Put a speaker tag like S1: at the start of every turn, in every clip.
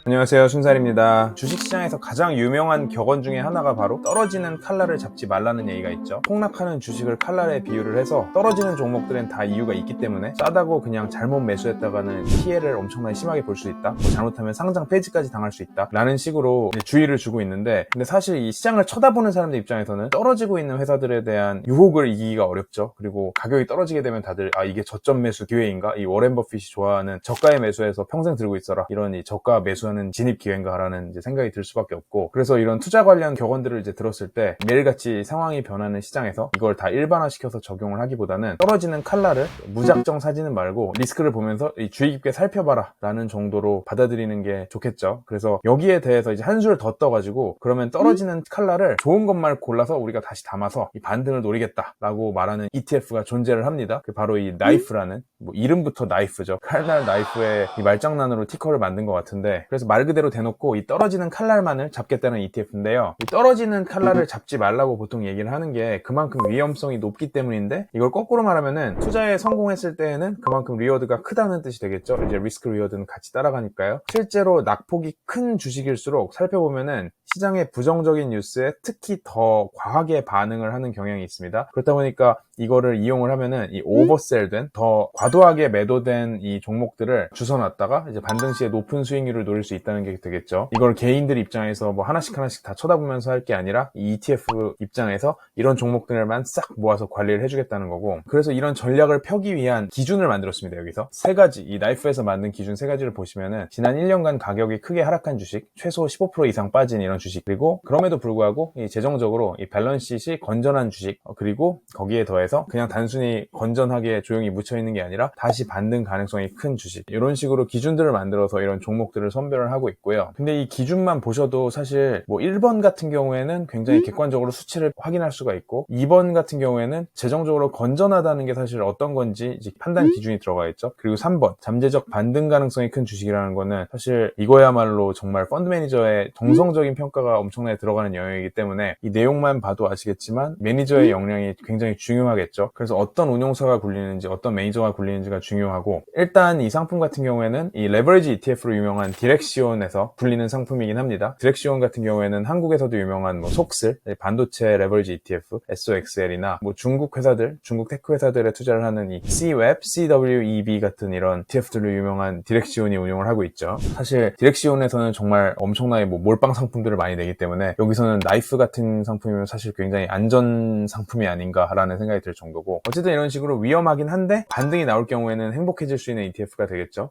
S1: 안녕하세요, 순살입니다. 주식시장에서 가장 유명한 격언 중에 하나가 바로 떨어지는 칼날을 잡지 말라는 얘기가 있죠. 폭락하는 주식을 칼날에 비유를 해서 떨어지는 종목들엔 다 이유가 있기 때문에 싸다고 그냥 잘못 매수했다가는 피해를 엄청나게 심하게 볼 수 있다, 잘못하면 상장 폐지까지 당할 수 있다 라는 식으로 주의를 주고 있는데, 근데 사실 이 시장을 쳐다보는 사람들 입장에서는 떨어지고 있는 회사들에 대한 유혹을 이기기가 어렵죠. 그리고 가격이 떨어지게 되면 다들 이게 저점 매수 기회인가, 이 워렌 버핏이 좋아하는 저가에 매수해서 평생 들고 있어라, 이런 이 저가 매수하는 진입 기회인가라는 생각이 들 수밖에 없고, 그래서 이런 투자 관련 격언들을 들었을 때 매일같이 상황이 변하는 시장에서 이걸 다 일반화시켜서 적용을 하기보다는 떨어지는 칼날을 무작정 사지는 말고 리스크를 보면서 주의 깊게 살펴봐라 라는 정도로 받아들이는 게 좋겠죠. 그래서 여기에 대해서 한술 더 떠가지고, 그러면 떨어지는 칼날을 좋은 것만 골라서 우리가 다시 담아서 이 반등을 노리겠다 라고 말하는 ETF가 존재를 합니다. 바로 이 나이프라는, 이름부터 나이프죠. 칼날 나이프의 이 말장난으로 티커를 만든 것 같은데, 그래서 말 그대로 대놓고 이 떨어지는 칼날만을 잡겠다는 ETF인데요. 이 떨어지는 칼날을 잡지 말라고 보통 얘기를 하는 게 그만큼 위험성이 높기 때문인데, 이걸 거꾸로 말하면은 투자에 성공했을 때에는 그만큼 리워드가 크다는 뜻이 되겠죠. 리스크 리워드는 같이 따라가니까요. 실제로 낙폭이 큰 주식일수록 살펴보면은 시장의 부정적인 뉴스에 특히 더 과하게 반응을 하는 경향이 있습니다. 그렇다 보니까 이거를 이용을 하면은 이 오버셀된, 더 과도하게 매도된 이 종목들을 주워놨다가 반등 시에 높은 수익률을 노릴 수 있다는 게 되겠죠. 이걸 개인들 입장에서 하나씩 다 쳐다보면서 할 게 아니라 이 ETF 입장에서 이런 종목들만 싹 모아서 관리를 해주겠다는 거고, 그래서 이런 전략을 펴기 위한 기준을 만들었습니다. 여기서 세 가지, 이 나이프에서 만든 기준 세 가지를 보시면은 지난 1년간 가격이 크게 하락한 주식, 최소 15% 이상 빠진 이런 주식, 그리고 그럼에도 불구하고 이 재정적으로 이 밸런스시트이 건전한 주식, 그리고 거기에 더해서 그냥 단순히 건전하게 조용히 묻혀있는 게 아니라 다시 반등 가능성이 큰 주식, 이런 식으로 기준들을 만들어서 이런 종목들을 선별을 하고 있고요. 근데 이 기준만 보셔도 사실 1번 같은 경우에는 굉장히 객관적으로 수치를 확인할 수가 있고, 2번 같은 경우에는 재정적으로 건전하다는 게 사실 어떤 건지 판단 기준이 들어가 있죠. 그리고 3번 잠재적 반등 가능성이 큰 주식이라는 거는 사실 이거야말로 정말 펀드 매니저의 정성적인 평가가 엄청나게 들어가는 영역이기 때문에 이 내용만 봐도 아시겠지만 매니저의 역량이 굉장히 중요하겠죠. 그래서 어떤 운용사가 굴리는지, 어떤 매니저가 굴리는지가 중요하고, 일단 이 상품 같은 경우에는 이 레버리지 ETF로 유명한 디렉시온에서 불리는 상품이긴 합니다. 디렉시온 같은 경우에는 한국에서도 유명한 속슬, 반도체 레버리지 ETF, SOXL이나 중국 회사들, 중국 테크 회사들에 투자를 하는 이 CWEB, CWEB 같은 이런 ETF들로 유명한 디렉시온이 운용을 하고 있죠. 사실 디렉시온에서는 정말 엄청나게 몰빵 상품들을 많이 내기 때문에 여기서는 나이프 같은 상품이면 사실 굉장히 안전 상품이 아닌가라는 생각이 들 정도고, 어쨌든 이런 식으로 위험하긴 한데 반등이 나올 경우에는 행복해질 수 있는 ETF가 되겠죠.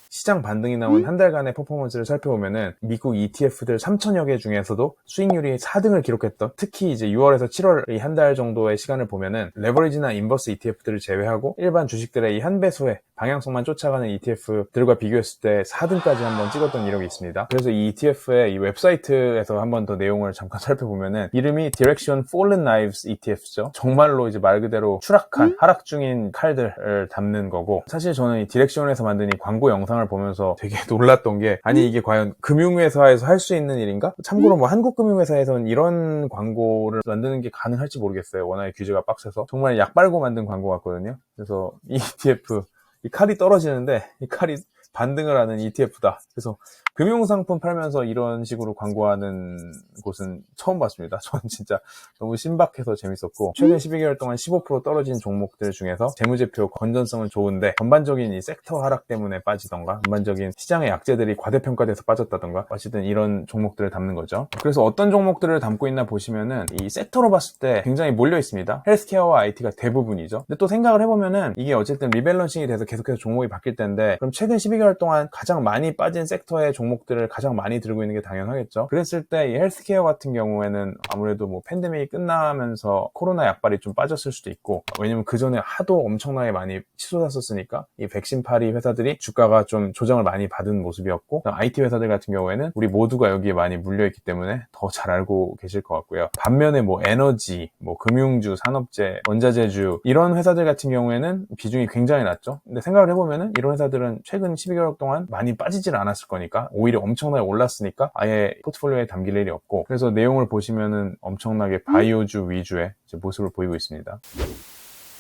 S1: 시장 반등이 나온 한 달간의 퍼포먼스를 살펴보면은 미국 ETF들 3천여 개 중에서도 수익률이 4등을 기록했던, 특히 6월에서 7월 이 한 달 정도의 시간을 보면은 레버리지나 인버스 ETF들을 제외하고 일반 주식들의 이 한 배수의 방향성만 쫓아가는 ETF들과 비교했을 때 4등까지 한번 찍었던 이력이 있습니다. 그래서 이 ETF의 이 웹사이트에서 한번 더 내용을 잠깐 살펴보면은 이름이 Direction Fallen Knives ETF죠. 정말로 말 그대로 추락한, 하락 중인 칼들을 담는 거고, 사실 저는 이 디렉션에서 만든 이 광고 영상을 보면서 되게 놀랐던 게, 아니 이게 과연 금융회사에서 할 수 있는 일인가? 참고로 한국금융회사에서는 이런 광고를 만드는 게 가능할지 모르겠어요. 워낙에 규제가 빡세서. 정말 약 빨고 만든 광고 같거든요. 그래서 이 ETF, 이 칼이 떨어지는데 이 칼이 반등을 하는 ETF다. 그래서 금융상품 팔면서 이런 식으로 광고하는 곳은 처음 봤습니다. 저는 진짜 너무 신박해서 재밌었고, 최근 12개월 동안 15% 떨어진 종목들 중에서 재무제표 건전성은 좋은데 전반적인 이 섹터 하락 때문에 빠지던가, 전반적인 시장의 약재들이 과대평가돼서 빠졌다던가, 어쨌든 이런 종목들을 담는 거죠. 그래서 어떤 종목들을 담고 있나 보시면은 이 섹터로 봤을 때 굉장히 몰려 있습니다. 헬스케어와 IT가 대부분이죠. 근데 또 생각을 해보면은 이게 어쨌든 리밸런싱이 돼서 계속해서 종목이 바뀔 텐데, 그럼 최근 12개월 동안 가장 많이 빠진 섹터의 종목들을 가장 많이 들고 있는 게 당연하겠죠. 그랬을 때 이 헬스케어 같은 경우에는 아무래도 팬데믹이 끝나면서 코로나 약발이 좀 빠졌을 수도 있고, 왜냐면 그 전에 하도 엄청나게 많이 치솟았었으니까 이 백신 팔이 회사들이 주가가 좀 조정을 많이 받은 모습이었고, IT 회사들 같은 경우에는 우리 모두가 여기에 많이 물려있기 때문에 더 잘 알고 계실 것 같고요. 반면에 에너지, 금융주, 산업재, 원자재주 이런 회사들 같은 경우에는 비중이 굉장히 낮죠. 근데 생각을 해보면은 이런 회사들은 최근 12개월 동안 많이 빠지질 않았을 거니까, 오히려 엄청나게 올랐으니까 아예 포트폴리오에 담길 일이 없고, 그래서 내용을 보시면은 엄청나게 바이오주 위주의 모습을 보이고 있습니다.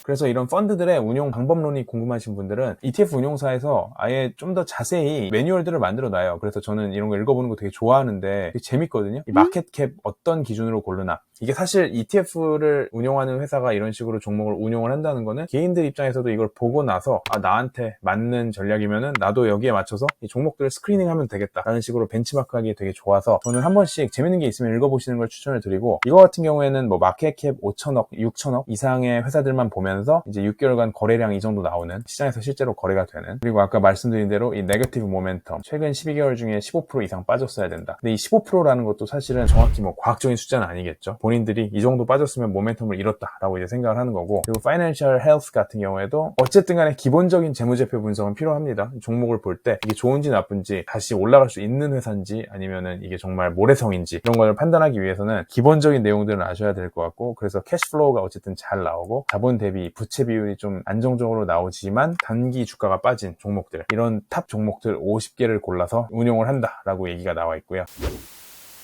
S1: 그래서 이런 펀드들의 운용 방법론이 궁금하신 분들은 ETF 운용사에서 아예 좀 더 자세히 매뉴얼들을 만들어 놔요. 그래서 저는 이런 거 읽어보는 거 되게 좋아하는데 되게 재밌거든요. 이 마켓캡 어떤 기준으로 고르나, 이게 사실 ETF를 운용하는 회사가 이런 식으로 종목을 운용을 한다는 거는 개인들 입장에서도 이걸 보고 나서 나한테 맞는 전략이면은 나도 여기에 맞춰서 이 종목들을 스크리닝하면 되겠다 라는 식으로 벤치마크하기 되게 좋아서 저는 한 번씩 재밌는 게 있으면 읽어보시는 걸 추천을 드리고, 이거 같은 경우에는 뭐 마켓캡 5천억, 6천억 이상의 회사들만 보면서 이제 6개월간 거래량 이 정도 나오는, 시장에서 실제로 거래가 되는, 그리고 아까 말씀드린 대로 이 네거티브 모멘텀, 최근 12개월 중에 15% 이상 빠졌어야 된다. 근데 이 15%라는 것도 사실은 정확히 뭐 과학적인 숫자는 아니겠죠. 본인들이 이 정도 빠졌으면 모멘텀을 잃었다라고 이제 생각을 하는 거고, 그리고 파이낸셜 헬스 같은 경우에도 어쨌든 간에 기본적인 재무제표 분석은 필요합니다. 종목을 볼 때 이게 좋은지 나쁜지, 다시 올라갈 수 있는 회사인지 아니면은 이게 정말 모래성인지, 이런 걸 판단하기 위해서는 기본적인 내용들은 아셔야 될 것 같고, 그래서 캐시플로우가 어쨌든 잘 나오고 자본 대비 부채 비율이 좀 안정적으로 나오지만 단기 주가가 빠진 종목들, 이런 탑 종목들 50개를 골라서 운용을 한다라고 얘기가 나와 있고요.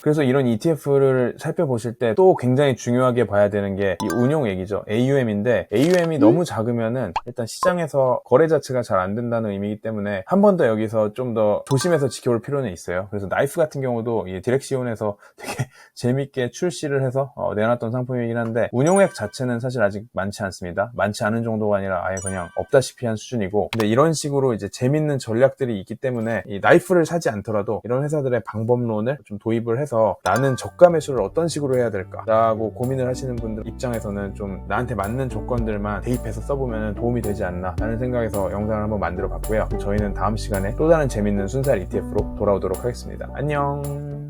S1: 그래서 이런 ETF를 살펴보실 때 또 굉장히 중요하게 봐야 되는 게 이 운용 얘기죠. AUM인데 AUM이 너무 작으면은 일단 시장에서 거래 자체가 잘 안 된다는 의미이기 때문에 한 번 더 여기서 좀 더 조심해서 지켜볼 필요는 있어요. 그래서 나이프 같은 경우도 이 디렉시온에서 되게 재밌게 출시를 해서 내놨던 상품이긴 한데, 운용액 자체는 사실 아직 많지 않습니다. 많지 않은 정도가 아니라 아예 그냥 없다시피 한 수준이고, 근데 이런 식으로 이제 재밌는 전략들이 있기 때문에 이 나이프를 사지 않더라도 이런 회사들의 방법론을 좀 도입을 해서 나는 저가 매수를 어떤 식으로 해야 될까 라고 고민을 하시는 분들 입장에서는 좀 나한테 맞는 조건들만 대입해서 써보면 도움이 되지 않나 라는 생각에서 영상을 한번 만들어 봤고요. 저희는 다음 시간에 또 다른 재밌는 순살 ETF로 돌아오도록 하겠습니다. 안녕.